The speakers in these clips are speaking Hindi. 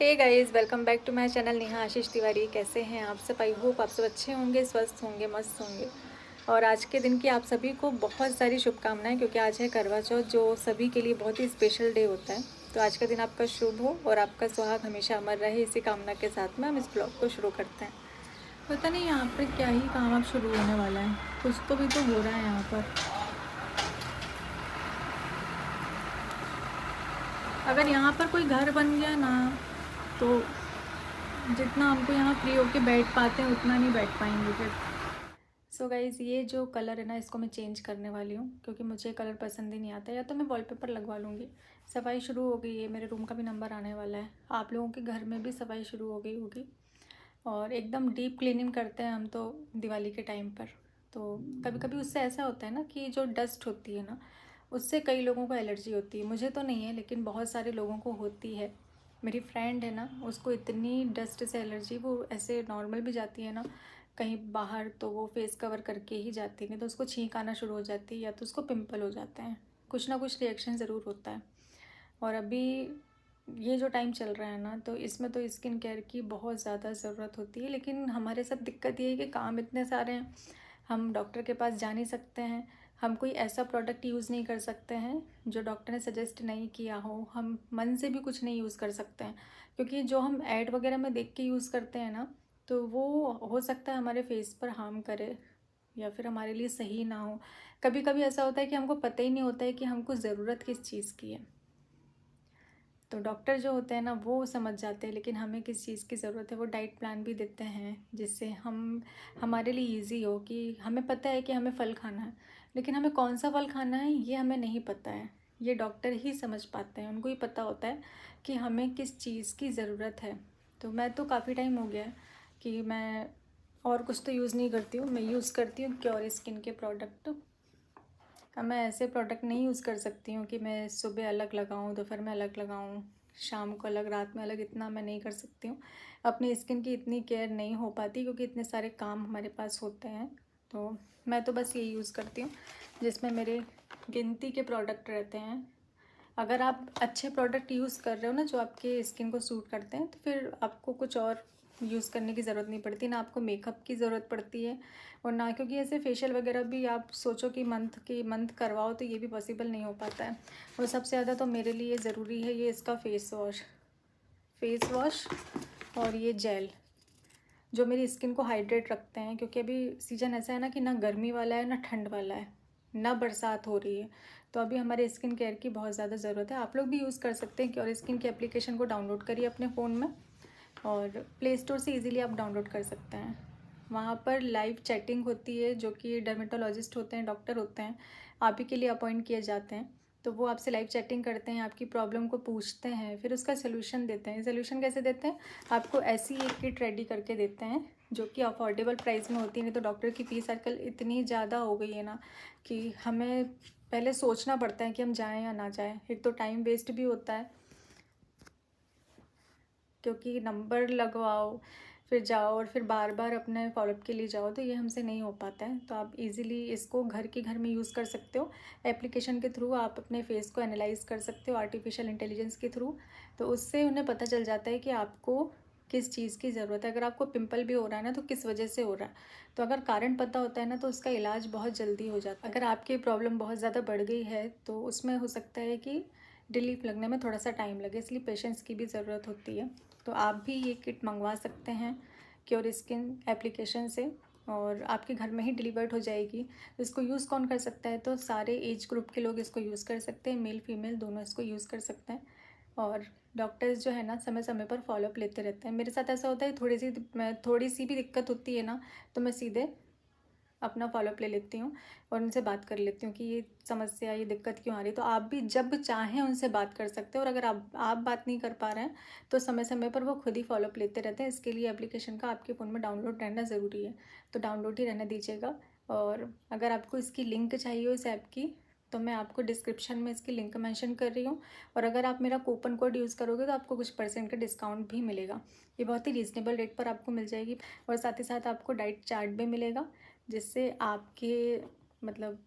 Hey guys, welcome back to my channel Neha Ashish Tiwari. कैसे हैं आप सब? आई होप आप सब अच्छे होंगे, स्वस्थ होंगे, मस्त होंगे। और आज के दिन की आप सभी को बहुत सारी शुभकामनाएं, क्योंकि आज है करवा चौथ, जो सभी के लिए बहुत ही स्पेशल डे होता है। तो आज का दिन आपका शुभ हो और आपका सुहाग हमेशा अमर रहे, इसी कामना के साथ में हम इस ब्लॉग को शुरू करते हैं। पता नहीं यहाँ पर क्या ही काम अब शुरू होने वाला है, कुछ तो भी तो हो रहा है यहाँ पर। अगर यहाँ पर कोई घर बन गया ना, तो जितना हमको यहाँ फ्री होके बैठ पाते हैं उतना नहीं बैठ पाएंगे फिर। सो गाइज़, ये जो कलर है ना, इसको मैं चेंज करने वाली हूँ, क्योंकि मुझे कलर पसंद ही नहीं आता। या तो मैं वॉलपेपर लगवा लूँगी। सफाई शुरू हो गई है, मेरे रूम का भी नंबर आने वाला है। आप लोगों के घर में भी सफाई शुरू हो गई होगी। और एकदम डीप क्लीनिंग करते हैं हम तो दिवाली के टाइम पर। तो कभी कभी उससे ऐसा होता है ना कि जो डस्ट होती है ना, उससे कई लोगों को एलर्जी होती है। मुझे तो नहीं है, लेकिन बहुत सारे लोगों को होती है। मेरी फ्रेंड है ना, उसको इतनी डस्ट से एलर्जी, वो ऐसे नॉर्मल भी जाती है ना कहीं बाहर, तो वो फेस कवर करके ही जाती है, नहीं तो उसको छींक आना शुरू हो जाती है या तो उसको पिंपल हो जाते हैं। कुछ ना कुछ रिएक्शन ज़रूर होता है। और अभी ये जो टाइम चल रहा है ना, तो इसमें तो स्किन केयर की बहुत ज़्यादा ज़रूरत होती है। लेकिन हमारे साथ दिक्कत ये है कि काम इतने सारे हैं, हम डॉक्टर के पास जा नहीं सकते हैं। हम कोई ऐसा प्रोडक्ट यूज़ नहीं कर सकते हैं जो डॉक्टर ने सजेस्ट नहीं किया हो। हम मन से भी कुछ नहीं यूज़ कर सकते हैं, क्योंकि जो हम ऐड वगैरह में देख के यूज़ करते हैं ना, तो वो हो सकता है हमारे फेस पर हार्म करे या फिर हमारे लिए सही ना हो। कभी कभी ऐसा होता है कि हमको पता ही नहीं होता है कि हमको ज़रूरत किस चीज़ की है। तो डॉक्टर जो होते हैं ना, वो समझ जाते हैं, लेकिन हमें किस चीज़ की ज़रूरत है वो डाइट प्लान भी देते हैं, जिससे हम हमारे लिए इजी हो। कि हमें पता है कि हमें फल खाना है, लेकिन हमें कौन सा फल खाना है ये हमें नहीं पता है। ये डॉक्टर ही समझ पाते हैं, उनको ही पता होता है कि हमें किस चीज़ की ज़रूरत है। तो मैं तो काफ़ी टाइम हो गया है कि मैं और कुछ तो यूज़ नहीं करती हूँ। मैं यूज़ करती हूँ क्योर स्किन के प्रोडक्ट। अब मैं ऐसे प्रोडक्ट नहीं यूज़ कर सकती हूँ कि मैं सुबह अलग लगाऊँ, दोपहर में अलग लगाऊँ, शाम को अलग, रात में अलग। इतना मैं नहीं कर सकती हूँ। अपनी स्किन की इतनी केयर नहीं हो पाती, क्योंकि इतने सारे काम हमारे पास होते हैं। तो मैं तो बस ये यूज़ करती हूँ जिसमें मेरे गिनती के प्रोडक्ट रहते हैं। अगर आप अच्छे प्रोडक्ट यूज़ कर रहे हो ना, जो आपके स्किन को सूट करते हैं, तो फिर आपको कुछ और यूज़ करने की ज़रूरत नहीं पड़ती। ना आपको मेकअप की ज़रूरत पड़ती है, और ना, क्योंकि ऐसे फेशियल वगैरह भी आप सोचो कि मंथ करवाओ, तो ये भी पॉसिबल नहीं हो पाता है। और सबसे ज़्यादा तो मेरे लिए ज़रूरी है ये इसका फेस वॉश और ये जेल, जो मेरी स्किन को हाइड्रेट रखते हैं। क्योंकि अभी सीज़न ऐसा है ना कि ना गर्मी वाला है ना ठंड वाला है, ना बरसात हो रही है। तो अभी हमारे स्किन केयर की बहुत ज़्यादा ज़रूरत है। आप लोग भी यूज़ कर सकते हैं क्योर स्किन की एप्लीकेशन को डाउनलोड करिए अपने फ़ोन में, और प्ले स्टोर से इजीली आप डाउनलोड कर सकते हैं। वहाँ पर लाइव चैटिंग होती है, जो कि डर्मेटोलॉजिस्ट होते हैं, डॉक्टर होते हैं, आप ही के लिए अपॉइंट किए जाते हैं। तो वो आपसे लाइव चैटिंग करते हैं, आपकी प्रॉब्लम को पूछते हैं, फिर उसका सोल्यूशन देते हैं। सोल्यूशन कैसे देते हैं? आपको ऐसी एक किट रेडी करके देते हैं जो कि अफोर्डेबल प्राइस में होती है। नहीं तो डॉक्टर की फ़ीस आजकल इतनी ज़्यादा हो गई है ना, कि हमें पहले सोचना पड़ता है कि हम जाएं या ना जाएं। एक तो टाइम वेस्ट भी होता है, क्योंकि नंबर लगवाओ, फिर जाओ और फिर बार बार अपने फॉलोअप के लिए जाओ, तो ये हमसे नहीं हो पाता है। तो आप इजीली इसको घर के घर में यूज़ कर सकते हो। एप्लीकेशन के थ्रू आप अपने फेस को एनालाइज कर सकते हो, आर्टिफिशियल इंटेलिजेंस के थ्रू। तो उससे उन्हें पता चल जाता है कि आपको किस चीज़ की ज़रूरत है। अगर आपको पिंपल भी हो रहा है ना, तो किस वजह से हो रहा है। तो अगर कारण पता होता है ना, तो उसका इलाज बहुत जल्दी हो जाता है। अगर आपकी प्रॉब्लम बहुत ज़्यादा बढ़ गई है, तो उसमें हो सकता है कि रिलीफ लगने में थोड़ा सा टाइम लगे, इसलिए पेशेंस की भी ज़रूरत होती है। तो आप भी ये किट मंगवा सकते हैं क्योर स्किन एप्लीकेशन से, और आपके घर में ही डिलीवर्ड हो जाएगी। इसको यूज़ कौन कर सकता है? तो सारे एज ग्रुप के लोग इसको यूज़ कर सकते हैं, मेल फीमेल दोनों इसको यूज़ कर सकते हैं। और डॉक्टर्स जो है ना, समय समय पर फॉलोअप लेते रहते हैं। मेरे साथ ऐसा होता है, थोड़ी सी भी दिक्कत होती है ना, तो मैं सीधे अपना फॉलोअप ले लेती हूँ और उनसे बात कर लेती हूँ कि ये समस्या, ये दिक्कत क्यों आ रही है। तो आप भी जब चाहें उनसे बात कर सकते हो। और अगर आप बात नहीं कर पा रहे हैं, तो समय समय पर वो खुद ही फॉलोअप लेते रहते हैं। इसके लिए एप्लीकेशन का आपके फ़ोन में डाउनलोड रहना ज़रूरी है, तो डाउनलोड ही रहने दीजिएगा। और अगर आपको इसकी लिंक चाहिए हो इस ऐप की, तो मैं आपको डिस्क्रिप्शन में इसकी लिंक मेंशन कर रही हूँ। और अगर आप मेरा कूपन कोड यूज़ करोगे, तो आपको कुछ % का डिस्काउंट भी मिलेगा। ये बहुत ही रीज़नेबल रेट पर आपको मिल जाएगी। और साथ ही साथ आपको डाइट चार्ट भी मिलेगा, जिससे आपके मतलब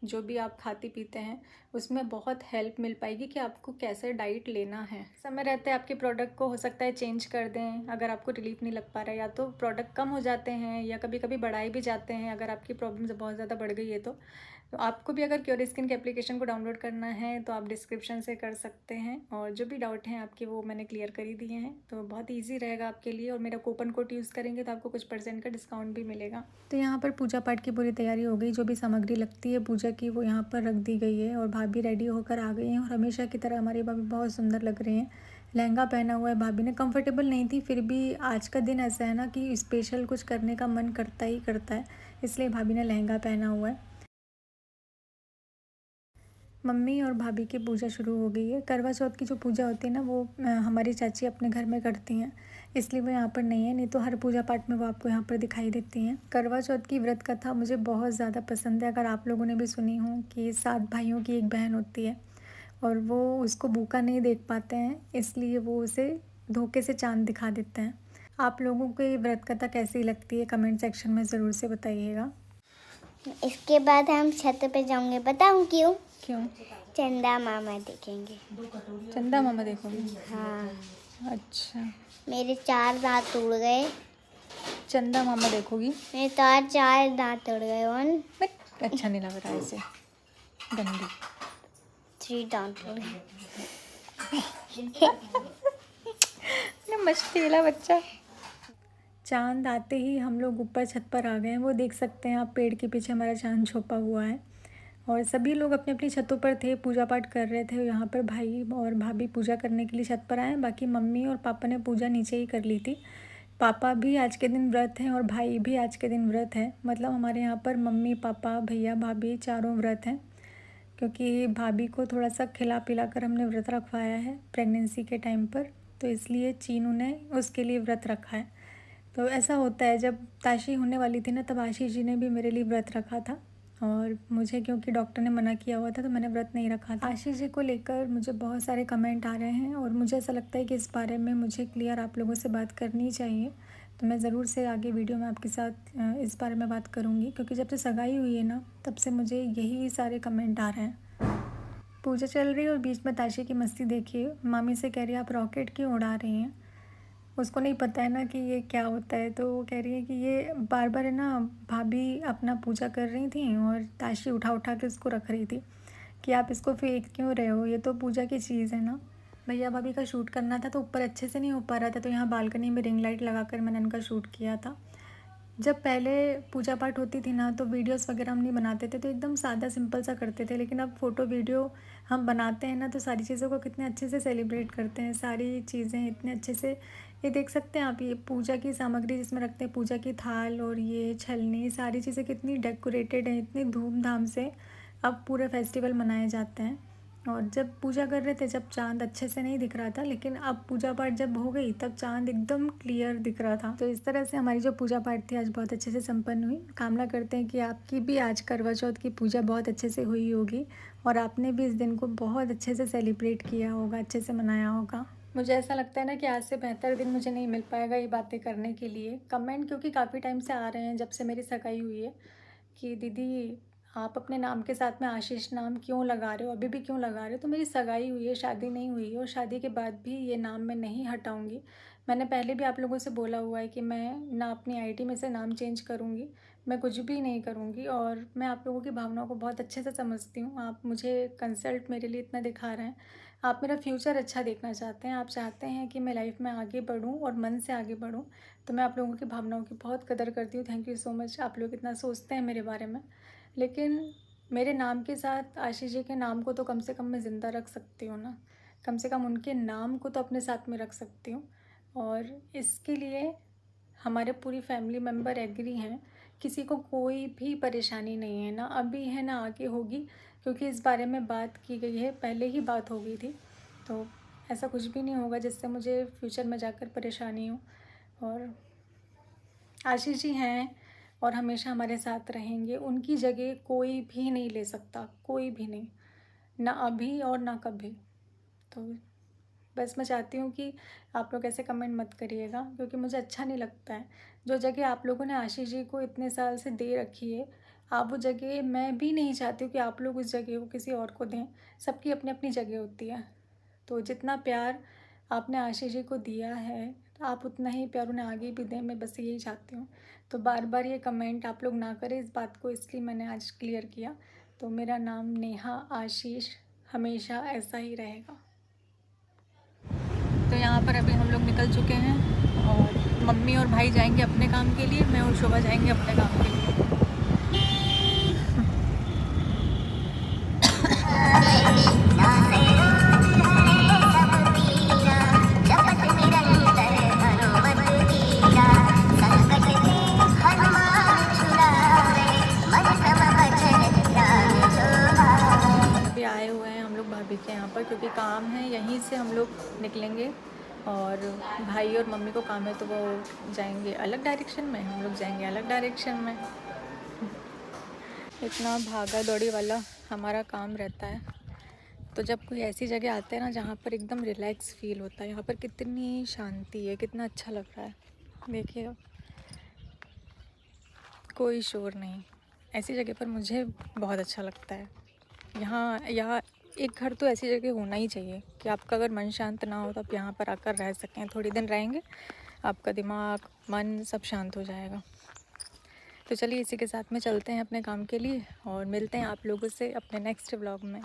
जो भी आप खाते पीते हैं उसमें बहुत हेल्प मिल पाएगी कि आपको कैसे डाइट लेना है। समय रहते आपके प्रोडक्ट को हो सकता है चेंज कर दें अगर आपको रिलीफ नहीं लग पा रहा है, या तो प्रोडक्ट कम हो जाते हैं या कभी कभी बढ़ाए भी जाते हैं अगर आपकी प्रॉब्लम बहुत ज़्यादा बढ़ गई है। तो आपको भी अगर क्योर स्किन के एप्लीकेशन को डाउनलोड करना है तो आप डिस्क्रिप्शन से कर सकते हैं, और जो भी डाउट हैं आपके वो मैंने क्लियर कर ही दिए हैं, तो बहुत ईजी रहेगा आपके लिए। और मेरा कूपन कोड यूज़ करेंगे तो आपको कुछ % का डिस्काउंट भी मिलेगा। तो यहाँ पर पूजा पाठ की पूरी तैयारी हो गई, जो भी सामग्री लगती है पूजा की वो यहाँ पर रख दी गई है, और भाभी रेडी होकर आ गई हैं और हमेशा की तरह हमारी भाभी बहुत सुंदर लग रही हैं। लहंगा पहना हुआ है भाभी ने, कंफर्टेबल नहीं थी फिर भी आज का दिन ऐसा है ना कि स्पेशल कुछ करने का मन करता ही करता है, इसलिए भाभी ने लहंगा पहना हुआ है। मम्मी और भाभी की पूजा शुरू हो गई है। करवा चौथ की जो पूजा होती है ना वो हमारी चाची अपने घर में करती हैं, इसलिए वो यहाँ पर नहीं है, नहीं तो हर पूजा पाठ में वो आपको यहाँ पर दिखाई देती हैं। करवा चौथ की व्रत कथा मुझे बहुत ज़्यादा पसंद है। अगर आप लोगों ने भी सुनी हो कि 7 भाइयों की एक बहन होती है और वो उसको भूखा नहीं देख पाते हैं, इसलिए वो उसे धोखे से चाँद दिखा देते हैं। आप लोगों को ये व्रत कथा कैसी लगती है कमेंट सेक्शन में ज़रूर से बताइएगा। इसके बाद हम छत पे जाएंगे, बताऊं क्यों? क्यों? चंदा मामा देखेंगे। चंदा मामा देखोगे? हाँ। अच्छा, मेरे 4 दांत टूट गए। चंदा मामा देखोगी? मेरे तो 4 दांत टूट गए। अच्छा नहीं लग रहा ऐसे, गंदी। 3 दांत टूट गए। मस्ती वाला बच्चा। चांद आते ही हम लोग ऊपर छत पर आ गए हैं। वो देख सकते हैं आप, पेड़ के पीछे हमारा चांद छुपा हुआ है, और सभी लोग अपनी अपनी छतों पर थे, पूजा पाठ कर रहे थे। यहाँ पर भाई और भाभी पूजा करने के लिए छत पर आए हैं, बाकी मम्मी और पापा ने पूजा नीचे ही कर ली थी। पापा भी आज के दिन व्रत हैं और भाई भी आज के दिन व्रत है, मतलब हमारे यहाँ पर मम्मी पापा भैया भाभी चारों व्रत हैं, क्योंकि भाभी को थोड़ा सा खिला पिला कर हमने व्रत रखवाया है प्रेगनेंसी के टाइम पर, तो इसलिए चीनू ने उसके लिए व्रत रखा है। तो ऐसा होता है, जब ताशी होने वाली थी ना तब आशीष जी ने भी मेरे लिए व्रत रखा था, और मुझे क्योंकि डॉक्टर ने मना किया हुआ था तो मैंने व्रत नहीं रखा था। आशीष जी को लेकर मुझे बहुत सारे कमेंट आ रहे हैं और मुझे ऐसा लगता है कि इस बारे में मुझे क्लियर आप लोगों से बात करनी चाहिए, तो मैं ज़रूर से आगे वीडियो में आपके साथ इस बारे में बात करूँगी, क्योंकि जब से सगाई हुई है ना तब से मुझे यही सारे कमेंट आ रहे हैं। पूजा चल रही है और बीच में ताशी की मस्ती देखिए, मामी से कह रही है आप रॉकेट क्यों उड़ा रही हैं। उसको नहीं पता है ना कि ये क्या होता है, तो वो कह रही है कि ये बार बार है ना, भाभी अपना पूजा कर रही थी और ताशी उठा उठा के उसको रख रही थी कि आप इसको फेंक क्यों रहे हो, ये तो पूजा की चीज़ है ना। भैया भाभी का शूट करना था तो ऊपर अच्छे से नहीं हो पा रहा था, तो यहाँ बालकनी में रिंग लाइट लगा कर मैंने उनका शूट किया था। जब पहले पूजा पाठ होती थी ना तो वीडियोस वगैरह हम नहीं बनाते थे, तो एकदम सादा सिंपल सा करते थे, लेकिन अब फ़ोटो वीडियो हम बनाते हैं ना तो सारी चीज़ों को कितने अच्छे से सेलिब्रेट करते हैं, सारी चीज़ें इतने अच्छे से। ये देख सकते हैं आप, ये पूजा की सामग्री जिसमें रखते हैं पूजा की थाल और ये छलनी, सारी चीज़ें कितनी डेकोरेटेड हैं, इतनी धूमधाम से अब पूरे फेस्टिवल मनाए जाते हैं। और जब पूजा कर रहे थे जब चाँद अच्छे से नहीं दिख रहा था, लेकिन अब पूजा पाठ जब हो गई तब चाँद एकदम क्लियर दिख रहा था। तो इस तरह से हमारी जो पूजा पाठ थी आज बहुत अच्छे से संपन्न हुई। कामना करते हैं कि आपकी भी आज करवा चौथ की पूजा बहुत अच्छे से हुई होगी और आपने भी इस दिन को बहुत अच्छे से सेलिब्रेट किया होगा, अच्छे से मनाया होगा। मुझे ऐसा लगता है ना कि आज से बेहतर दिन मुझे नहीं मिल पाएगा ये बातें करने के लिए। कमेंट क्योंकि काफ़ी टाइम से आ रहे हैं जब से मेरी सगाई हुई है कि दीदी आप अपने नाम के साथ में आशीष नाम क्यों लगा रहे हो, अभी भी क्यों लगा रहे हो। तो मेरी सगाई हुई है, शादी नहीं हुई है, और शादी के बाद भी ये नाम मैं नहीं हटाऊंगी। मैंने पहले भी आप लोगों से बोला हुआ है कि मैं ना अपनी आईडी में से नाम चेंज करूंगी, मैं कुछ भी नहीं करूंगी। और मैं आप लोगों की भावनाओं को बहुत अच्छे से समझती हूँ। आप मुझे कंसल्ट मेरे लिए इतना दिखा रहे हैं, आप मेरा फ्यूचर अच्छा देखना चाहते हैं, आप चाहते हैं कि मैं लाइफ में आगे बढ़ूँ और मन से आगे बढ़ूँ, तो मैं आप लोगों की भावनाओं की बहुत कदर करती हूँ। थैंक यू सो मच, आप लोग इतना सोचते हैं मेरे बारे में। लेकिन मेरे नाम के साथ आशीष जी के नाम को तो कम से कम मैं ज़िंदा रख सकती हूँ ना, कम से कम उनके नाम को तो अपने साथ में रख सकती हूँ। और इसके लिए हमारे पूरी फैमिली मेम्बर एग्री हैं, किसी को कोई भी परेशानी नहीं है, ना अभी है ना आगे होगी, क्योंकि इस बारे में बात की गई है, पहले ही बात हो गई थी। तो ऐसा कुछ भी नहीं होगा जिससे मुझे फ्यूचर में जाकर परेशानी हो। और आशीष जी हैं और हमेशा हमारे साथ रहेंगे, उनकी जगह कोई भी नहीं ले सकता, कोई भी नहीं, ना अभी और ना कभी। तो बस मैं चाहती हूँ कि आप लोग ऐसे कमेंट मत करिएगा, क्योंकि मुझे अच्छा नहीं लगता है। जो जगह आप लोगों ने आशीष जी को इतने साल से दे रखी है आप वो जगह, मैं भी नहीं चाहती हूँ कि आप लोग उस जगह को किसी और को दें। सबकी अपनी अपनी जगह होती है। तो जितना प्यार आपने आशीष जी को दिया है, आप उतना ही प्यार उन्हें आगे भी दें, मैं बस यही चाहती हूँ। तो बार बार ये कमेंट आप लोग ना करें इस बात को, इसलिए मैंने आज क्लियर किया। तो मेरा नाम नेहा आशीष हमेशा ऐसा ही रहेगा। तो यहाँ पर अभी हम लोग निकल चुके हैं और मम्मी और भाई जाएंगे अपने काम के लिए, मैं और शोभा जाएंगे अपने काम के लिए। अभी आए हुए हैं हम लोग भाभी के यहाँ पर, क्योंकि काम है, यहीं से हम लोग निकलेंगे। और भाई और मम्मी को काम है तो वो जाएंगे अलग डायरेक्शन में, हम लोग जाएंगे अलग डायरेक्शन में। इतना भागा दौड़ी वाला हमारा काम रहता है। तो जब कोई ऐसी जगह आते हैं ना जहाँ पर एकदम रिलैक्स फील होता है, यहाँ पर कितनी शांति है, कितना अच्छा लग रहा है। देखिए कोई शोर नहीं, ऐसी जगह पर मुझे बहुत अच्छा लगता है। यहाँ एक घर तो ऐसी जगह होना ही चाहिए कि आपका अगर मन शांत ना हो तो आप यहाँ पर आकर रह सकें। थोड़ी दिन रहेंगे, आपका दिमाग मन सब शांत हो जाएगा। तो चलिए इसी के साथ में चलते हैं अपने काम के लिए और मिलते हैं आप लोगों से अपने नेक्स्ट व्लॉग में।